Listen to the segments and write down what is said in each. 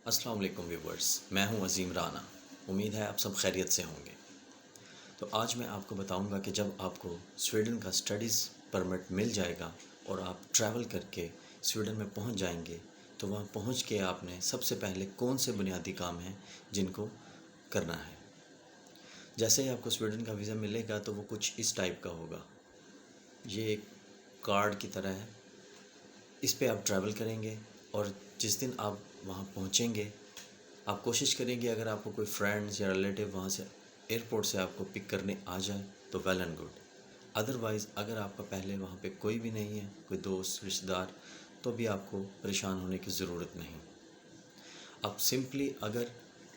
السلام علیکم ویورز، میں ہوں عظیم رانا۔ امید ہے آپ سب خیریت سے ہوں گے۔ تو آج میں آپ کو بتاؤں گا کہ جب آپ کو سویڈن کا اسٹڈیز پرمٹ مل جائے گا اور آپ ٹریول کر کے سویڈن میں پہنچ جائیں گے تو وہاں پہنچ کے آپ نے سب سے پہلے کون سے بنیادی کام ہیں جن کو کرنا ہے۔ جیسے ہی آپ کو سویڈن کا ویزا ملے گا تو وہ کچھ اس ٹائپ کا ہوگا، یہ ایک کارڈ کی طرح ہے۔ اس پہ آپ ٹریول کریں گے اور جس دن آپ وہاں پہنچیں گے آپ کوشش کریں گے اگر آپ کو کوئی فرینڈز یا ریلیٹیو وہاں سے ایئرپورٹ سے آپ کو پک کرنے آ جائے تو ویل اینڈ گڈ۔ ادروائز اگر آپ کا پہلے وہاں پہ کوئی بھی نہیں ہے، کوئی دوست رشتہ دار، تو بھی آپ کو پریشان ہونے کی ضرورت نہیں۔ آپ سمپلی اگر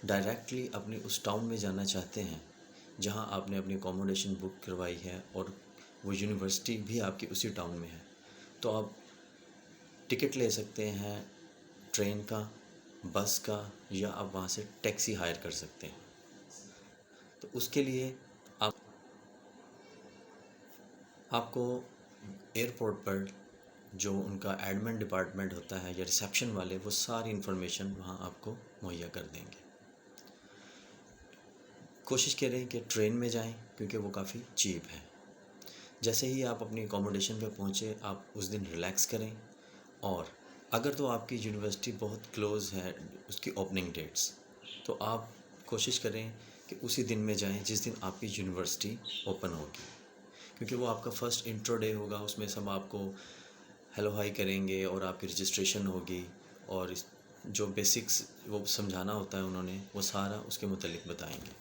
ڈائریکٹلی اپنے اس ٹاؤن میں جانا چاہتے ہیں جہاں آپ نے اپنی اکوموڈیشن بک کروائی ہے اور وہ یونیورسٹی بھی آپ کی اسی ٹاؤن میں ہے، تو آپ ٹکٹ لے سکتے ہیں ٹرین کا، بس کا، یا آپ وہاں سے ٹیکسی ہائر کر سکتے ہیں۔ تو اس کے لیے آپ کو ایئرپورٹ پر جو ان کا ایڈمن ڈپارٹمنٹ ہوتا ہے یا ریسیپشن والے، وہ ساری انفارمیشن وہاں آپ کو مہیا کر دیں گے۔ کوشش کریں کہ ٹرین میں جائیں کیونکہ وہ کافی چیپ ہے۔ جیسے ہی آپ اپنی اکوموڈیشن پہ پہنچے آپ اس دن ریلیکس کریں، اور اگر تو آپ کی یونیورسٹی بہت کلوز ہے اس کی اوپننگ ڈیٹس، تو آپ کوشش کریں کہ اسی دن میں جائیں جس دن آپ کی یونیورسٹی اوپن ہوگی، کیونکہ وہ آپ کا فرسٹ انٹرو ڈے ہوگا۔ اس میں سب آپ کو ہیلو ہائی کریں گے اور آپ کی رجسٹریشن ہوگی، اور جو بیسکس وہ سمجھانا ہوتا ہے انہوں نے وہ سارا اس کے متعلق بتائیں گے۔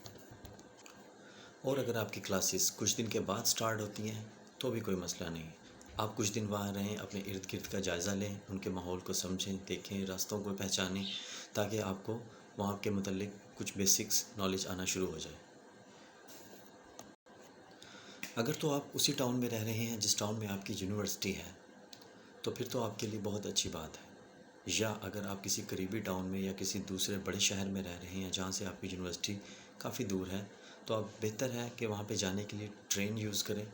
اور اگر آپ کی کلاسز کچھ دن کے بعد سٹارٹ ہوتی ہیں تو بھی کوئی مسئلہ نہیں، آپ کچھ دن وہاں رہیں، اپنے ارد گرد کا جائزہ لیں، ان کے ماحول کو سمجھیں، دیکھیں، راستوں کو پہچانیں، تاکہ آپ کو وہاں کے متعلق کچھ بیسکس نالج آنا شروع ہو جائے۔ اگر تو آپ اسی ٹاؤن میں رہ رہے ہیں جس ٹاؤن میں آپ کی یونیورسٹی ہے تو پھر تو آپ کے لیے بہت اچھی بات ہے، یا اگر آپ کسی قریبی ٹاؤن میں یا کسی دوسرے بڑے شہر میں رہ رہے ہیں جہاں سے آپ کی یونیورسٹی کافی دور ہے، تو آپ بہتر ہے کہ وہاں پہ جانے کے لیے ٹرین یوز کریں،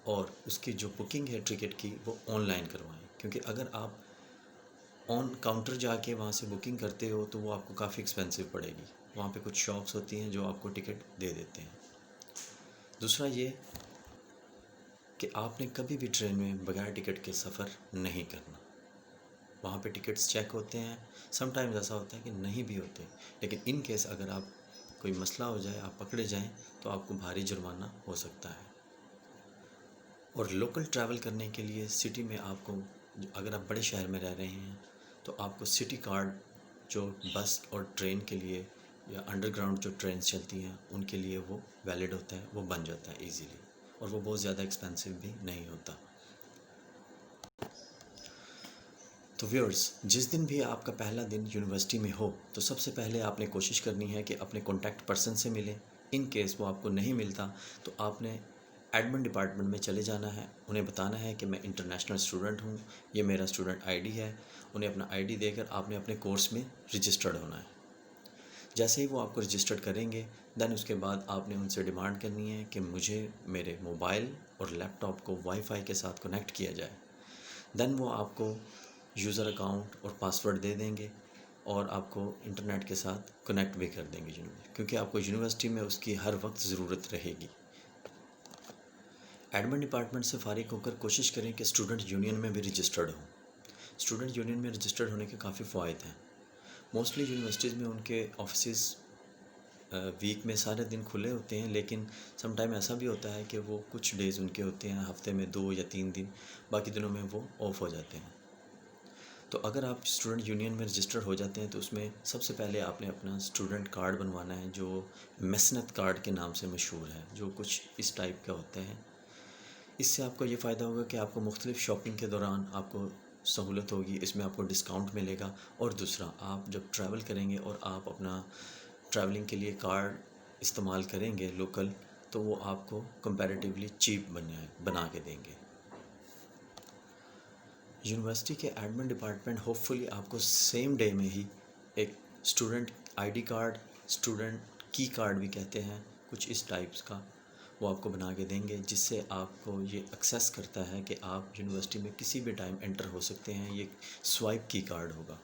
اور اس کی جو بکنگ ہے ٹکٹ کی وہ آن لائن کروائیں، کیونکہ اگر آپ آن کاؤنٹر جا کے وہاں سے بکنگ کرتے ہو تو وہ آپ کو کافی ایکسپینسو پڑے گی۔ وہاں پہ کچھ شاپس ہوتی ہیں جو آپ کو ٹکٹ دے دیتے ہیں۔ دوسرا یہ کہ آپ نے کبھی بھی ٹرین میں بغیر ٹکٹ کے سفر نہیں کرنا۔ وہاں پہ ٹکٹس چیک ہوتے ہیں، سم ٹائمز ایسا ہوتا ہے کہ نہیں بھی ہوتے، لیکن ان کیس اگر آپ کوئی مسئلہ ہو جائے، آپ پکڑے جائیں، تو آپ کو بھاری جرمانہ ہو سکتا ہے۔ اور لوکل ٹریول کرنے کے لیے سٹی میں آپ کو، اگر آپ بڑے شہر میں رہ رہے ہیں تو آپ کو سٹی کارڈ جو بس اور ٹرین کے لیے یا انڈر گراؤنڈ جو ٹرینز چلتی ہیں ان کے لیے وہ ویلڈ ہوتا ہے، وہ بن جاتا ہے ایزیلی، اور وہ بہت زیادہ ایکسپینسو بھی نہیں ہوتا۔ تو ویورز، جس دن بھی آپ کا پہلا دن یونیورسٹی میں ہو تو سب سے پہلے آپ نے کوشش کرنی ہے کہ اپنے کانٹیکٹ پرسن سے ملیں۔ ان کیس وہ آپ کو نہیں ملتا تو آپ نے ایڈمن ڈپارٹمنٹ میں چلے جانا ہے، انہیں بتانا ہے کہ میں انٹرنیشنل اسٹوڈنٹ ہوں، یہ میرا اسٹوڈنٹ آئی ڈی ہے۔ انہیں اپنا آئی ڈی دے کر آپ نے اپنے کورس میں رجسٹرڈ ہونا ہے۔ جیسے ہی وہ آپ کو رجسٹرڈ کریں گے، دین اس کے بعد آپ نے ان سے ڈیمانڈ کرنی ہے کہ مجھے میرے موبائل اور لیپ ٹاپ کو وائی فائی کے ساتھ کنیکٹ کیا جائے۔ دین وہ آپ کو یوزر اکاؤنٹ اور پاسورڈ دے دیں گے اور آپ کو انٹرنیٹ کے ساتھ کنیکٹ بھی کر دیں گے، کیونکہ آپ کو یونیورسٹی میں اس کی ہر وقت ضرورت رہے گی۔ ایڈمن ڈپارٹمنٹ سے فارغ ہو کر کوشش کریں کہ اسٹوڈنٹ یونین میں بھی رجسٹرڈ ہوں۔ اسٹوڈنٹ یونین میں رجسٹرڈ ہونے کے کافی فوائد ہیں۔ موسٹلی یونیورسٹیز میں ان کے آفیسز ویک میں سارے دن کھلے ہوتے ہیں، لیکن سم ٹائم ایسا بھی ہوتا ہے کہ وہ کچھ ڈیز ان کے ہوتے ہیں، ہفتے میں 2 یا 3 دن، باقی دنوں میں وہ آف ہو جاتے ہیں۔ تو اگر آپ اسٹوڈنٹ یونین میں رجسٹر ہو جاتے ہیں تو اس میں سب سے پہلے آپ نے اپنا اسٹوڈنٹ کارڈ بنوانا ہے جو میسنت کارڈ کے نام سے مشہور ہے، جو کچھ اس ٹائپ کا ہوتا ہے۔ اس سے آپ کو یہ فائدہ ہوگا کہ آپ کو مختلف شاپنگ کے دوران آپ کو سہولت ہوگی، اس میں آپ کو ڈسکاؤنٹ ملے گا، اور دوسرا آپ جب ٹریول کریں گے اور آپ اپنا ٹریولنگ کے لیے کارڈ استعمال کریں گے لوکل، تو وہ آپ کو کمپیریٹیولی چیپ بنا کے دیں گے۔ یونیورسٹی کے ایڈمن ڈپارٹمنٹ ہوپ فلی آپ کو سیم ڈے میں ہی ایک student I D card, student کی کارڈ بھی کہتے ہیں کچھ اس ٹائپس کا، وہ آپ کو بنا کے دیں گے، جس سے آپ کو یہ ایکسیس کرتا ہے کہ آپ یونیورسٹی میں کسی بھی ٹائم انٹر ہو سکتے ہیں۔ یہ سوائپ کی کارڈ ہوگا،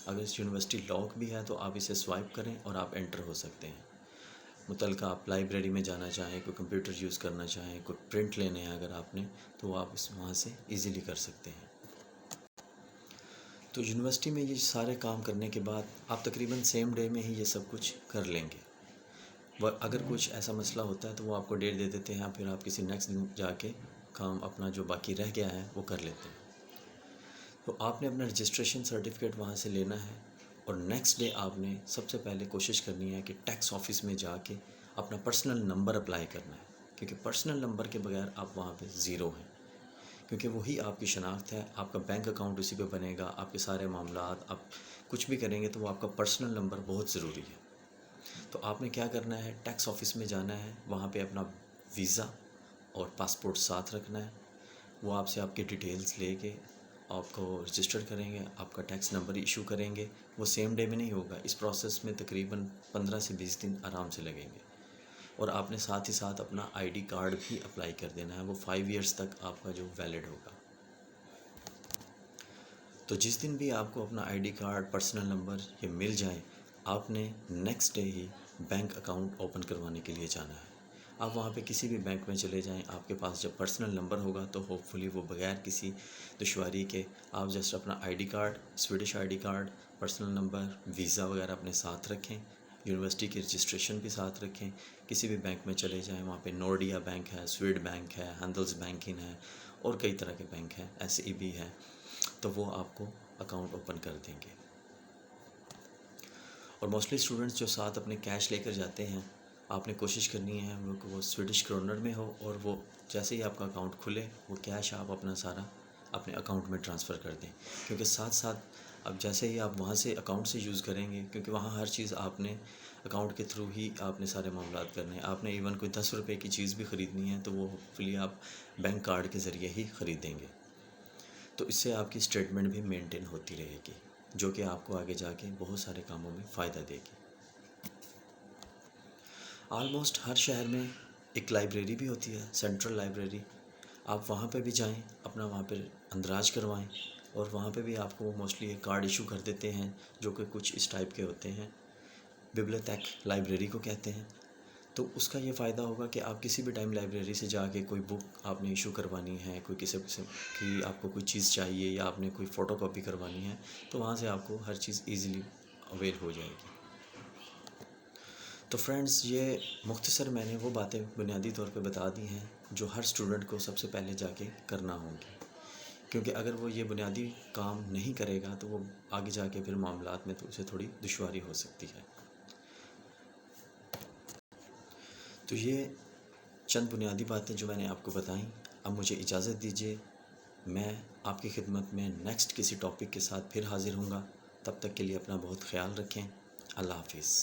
اگر اس یونیورسٹی لاک بھی ہے تو آپ اسے سوائپ کریں اور آپ انٹر ہو سکتے ہیں۔ متعلقہ آپ لائبریری میں جانا چاہیں، کوئی کمپیوٹر یوز کرنا چاہیں، کوئی پرنٹ لینے ہیں اگر آپ نے، تو وہ آپ وہاں سے ایزیلی کر سکتے ہیں۔ تو یونیورسٹی میں یہ سارے کام کرنے کے بعد آپ تقریباً سیم ڈے میں ہی یہ سب کچھ کر لیں گے۔ اگر کچھ ایسا مسئلہ ہوتا ہے تو وہ آپ کو ڈیٹ دے دیتے ہیں، پھر آپ کسی نیکسٹ دن جا کے کام اپنا جو باقی رہ گیا ہے وہ کر لیتے ہیں۔ تو آپ نے اپنا رجسٹریشن سرٹیفکیٹ وہاں سے لینا ہے، اور نیکسٹ ڈے آپ نے سب سے پہلے کوشش کرنی ہے کہ ٹیکس آفس میں جا کے اپنا پرسنل نمبر اپلائی کرنا ہے، کیونکہ پرسنل نمبر کے بغیر آپ وہاں پہ زیرو ہیں، کیونکہ وہی آپ کی شناخت ہے، آپ کا بینک اکاؤنٹ اسی پہ بنے گا، آپ کے سارے معاملات آپ کچھ بھی کریں گے تو وہ آپ کا پرسنل نمبر بہت ضروری ہے۔ تو آپ نے کیا کرنا ہے، ٹیکس آفس میں جانا ہے، وہاں پہ اپنا ویزا اور پاسپورٹ ساتھ رکھنا ہے، وہ آپ سے آپ کی ڈیٹیلز لے کے آپ کو رجسٹر کریں گے، آپ کا ٹیکس نمبر ایشو کریں گے۔ وہ سیم ڈے میں نہیں ہوگا، اس پروسیس میں تقریباً 15 سے 20 دن آرام سے لگیں گے، اور آپ نے ساتھ ہی ساتھ اپنا آئی ڈی کارڈ بھی اپلائی کر دینا ہے، وہ 5 ایئرس تک آپ کا جو ویلڈ ہوگا۔ تو جس دن بھی آپ کو اپنا I D card, personal number یہ مل جائے، آپ نے نیکسٹ ڈے ہی بینک اکاؤنٹ اوپن کروانے کے لیے جانا ہے۔ آپ وہاں پہ کسی بھی بینک میں چلے جائیں، آپ کے پاس جب پرسنل نمبر ہوگا تو ہوپ فلی وہ بغیر کسی دشواری کے آپ جسٹ اپنا I D card, Swedish I D card, personal number, visa وغیرہ اپنے ساتھ رکھیں، یونیورسٹی کی رجسٹریشن بھی ساتھ رکھیں، کسی بھی بینک میں چلے جائیں، وہاں پہ نورڈیا بینک ہے، سویڈ بینک ہے، ہینڈلز بینکنگ ہے، اور کئی طرح کے بینک ہیں، ایس ای بی ہے، تو وہ آپ کو اکاؤنٹ اوپن کر دیں گے۔ اور موسٹلی اسٹوڈنٹس جو ساتھ اپنے کیش لے کر جاتے ہیں، آپ نے کوشش کرنی ہے کہ وہ سویڈش کرونر میں ہو، اور وہ جیسے ہی آپ کا اکاؤنٹ کھلے وہ کیش آپ اپنا سارا اپنے اکاؤنٹ میں ٹرانسفر کر دیں، کیونکہ ساتھ ساتھ اب جیسے ہی آپ وہاں سے اکاؤنٹ سے یوز کریں گے، کیونکہ وہاں ہر چیز آپ نے اکاؤنٹ کے تھرو ہی آپ نے سارے معاملات کرنے ہیں، آپ نے ایون کوئی 10 روپے کی چیز بھی خریدنی ہے تو وہ فلی آپ بینک کارڈ کے ذریعے ہی خریدیں گے، تو اس سے آپ کی اسٹیٹمنٹ بھی مینٹین ہوتی رہے گی، جو کہ آپ کو آگے جا کے بہت سارے کاموں میں فائدہ دے گی۔ آلموسٹ ہر شہر میں ایک لائبریری بھی ہوتی ہے، سینٹرل لائبریری، آپ وہاں پہ بھی جائیں، اپنا وہاں پہ اندراج کروائیں، اور وہاں پہ بھی آپ کو موسٹلی ایک کارڈ ایشو کر دیتے ہیں جو کہ کچھ اس ٹائپ کے ہوتے ہیں، ببلیوتیک لائبریری کو کہتے ہیں۔ تو اس کا یہ فائدہ ہوگا کہ آپ کسی بھی ٹائم لائبریری سے جا کے کوئی بک آپ نے ایشو کروانی ہے، کوئی کسی قسم کی آپ کو کوئی چیز چاہیے، یا آپ نے کوئی فوٹو کاپی کروانی ہے، تو وہاں سے آپ کو ہر چیز ایزیلی اویل ہو جائے گی۔ تو فرینڈز، یہ مختصر میں نے وہ باتیں بنیادی طور پہ بتا دی ہیں جو ہر اسٹوڈنٹ کو سب سے پہلے جا کے کرنا ہوں گی، کیونکہ اگر وہ یہ بنیادی کام نہیں کرے گا تو وہ آگے جا کے پھر معاملات میں تو اسے تھوڑی دشواری ہو سکتی ہے۔ تو یہ چند بنیادی باتیں جو میں نے آپ کو بتائیں، اب مجھے اجازت دیجیے، میں آپ کی خدمت میں نیکسٹ کسی ٹاپک کے ساتھ پھر حاضر ہوں گا۔ تب تک کے لیے اپنا بہت خیال رکھیں۔ اللہ حافظ۔